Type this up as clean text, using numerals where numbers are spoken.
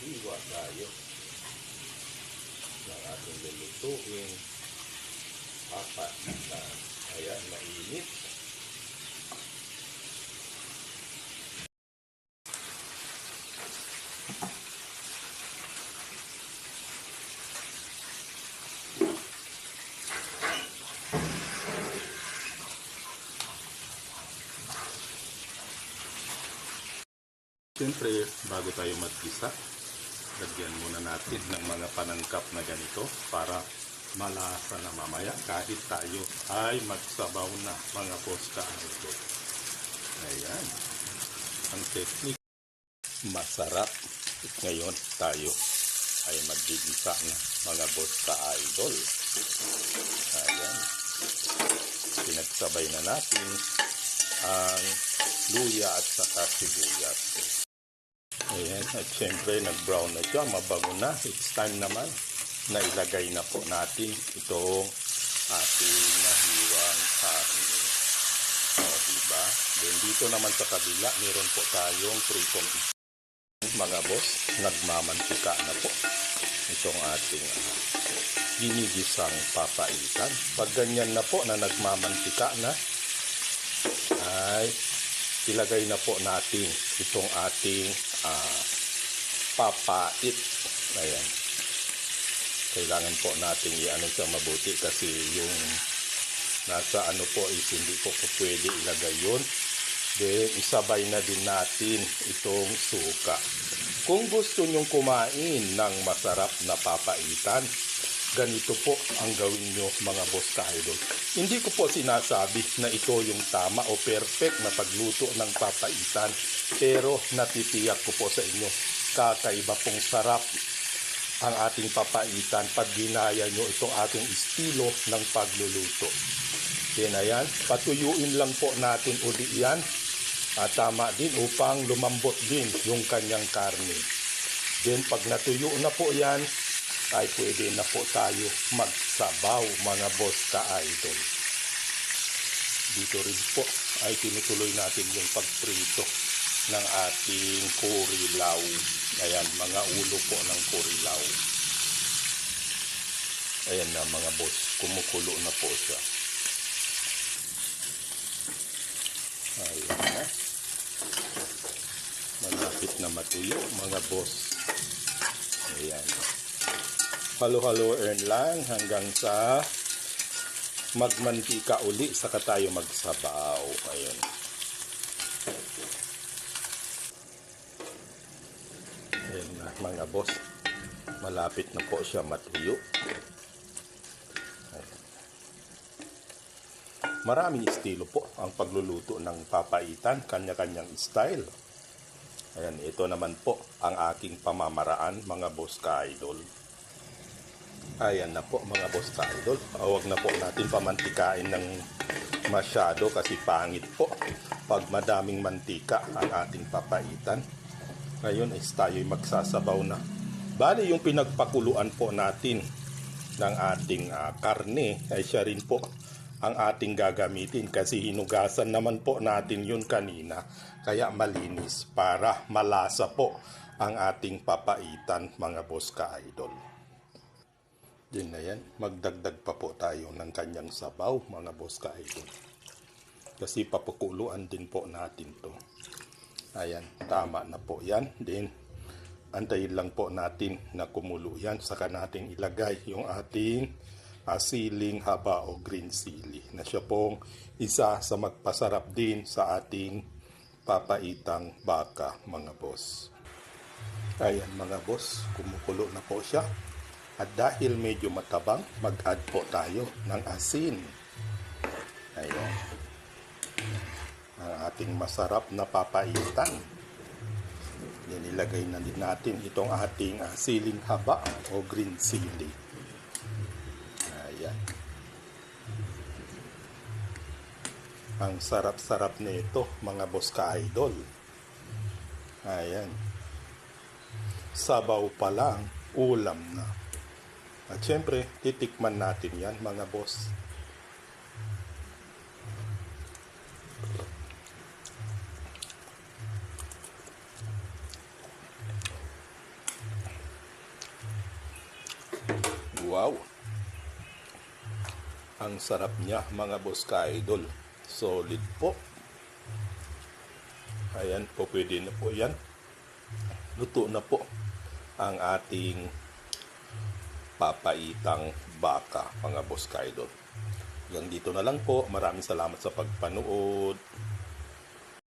hiwa tayo ng ating lulutuin. Papaitan. Ayan, mainit. Siyempre, bago tayo magkisa, lagyan muna natin ng mga panangkap na ganito para malasa na mamaya kahit tayo ay magsabaw na, mga boss ka-idol. Ayan. Ang technique, masarap. At ngayon tayo ay magigisa na, mga boss ka-idol. Ayan. Pinagsabay na natin ang luya at saka sibuyas. Ayan, at syempre nag-brown na siya, mabango na. It's time naman na ilagay na po natin itong ating nahiwang karne. O, diba? Then dito naman sa kabila, meron po tayong pritong mga boss. Nagmamantika na po itong ating ginigisang papaitan. Pag ganyan na po na nagmamantika na, ay ilagay na po natin itong ating papait. Ayan. Kailangan po natin i-ano siya mabuti kasi yung nasa ano po is hindi po pwede ilagay yun. Then isabay na din natin itong suka. Kung gusto nyong kumain ng masarap na papaitan, ganito po ang gawin nyo, mga boss ka-idol. Hindi ko po sinasabi na ito yung tama o perfect na pagluto ng papaitan. Pero natitiyak ko po sa inyo, kakaiba pong sarap ang ating papaitan pag ginaya nyo itong ating estilo ng pagluluto. Then ayan, patuyuin lang po natin uli yan. At tama din upang lumambot din yung kanyang karne. Then pag natuyo na po yan, ay pwede na po tayo magsabaw, mga boss ka-idol. Dito rin po ay tinutuloy natin yung pagprito ng ating kurilaw. Ayan, mga ulo po ng kurilaw. Ayan na, mga boss, kumukulo na po siya. Ayan na. Malapit na matuyo, mga boss. Ayan. Halo-haloin lang hanggang sa magmantika uli, saka tayo magsabaw. Ayun. Ayun na, mga boss. Malapit na po siya matuyo. Ayun. Maraming estilo po ang pagluluto ng papaitan, kanya-kanyang style. Ayan, ito naman po ang aking pamamaraan, mga boss ka-idol. Ayan na po, mga boss ka-idol. Huwag na po natin pamantikain ng masyado kasi pangit po pag madaming mantika ang ating papaitan. Ngayon is tayo'y magsasabaw na. Bali yung pinagpakuluan po natin ng ating karne ay siya rin po ang ating gagamitin kasi hinugasan naman po natin yun kanina. Kaya malinis para malasa po ang ating papaitan, mga boss ka-idol. Din na yan, magdagdag pa po tayo ng kanyang sabaw, mga boss ka-idol. Kasi papakuluan din po natin to. Ayan, tama na po yan. Then, antayin lang po natin na kumulo yan. Saka natin ilagay yung ating siling haba o green sili. Na siya pong isa sa magpasarap din sa ating papaitang baka, mga boss. Ayan, mga boss, kumukulo na po siya. At dahil medyo matabang, mag-add po tayo ng asin. Ayan. Ang ating masarap na papaitan. Nilagay na din natin itong ating siling haba o green sili. Ayan. Ang sarap-sarap nito, mga boss ka-idol. Ayan. Sabaw pa lang, ulam na. At syempre, titikman natin yan, mga boss. Wow! Ang sarap niya mga boss ka-idol. Solid po. Ayan po, pwede na po yan. Luto na po ang ating papaitang baka mga boss ka-idol. Hanggang dito na lang po. Maraming salamat sa pagpanood.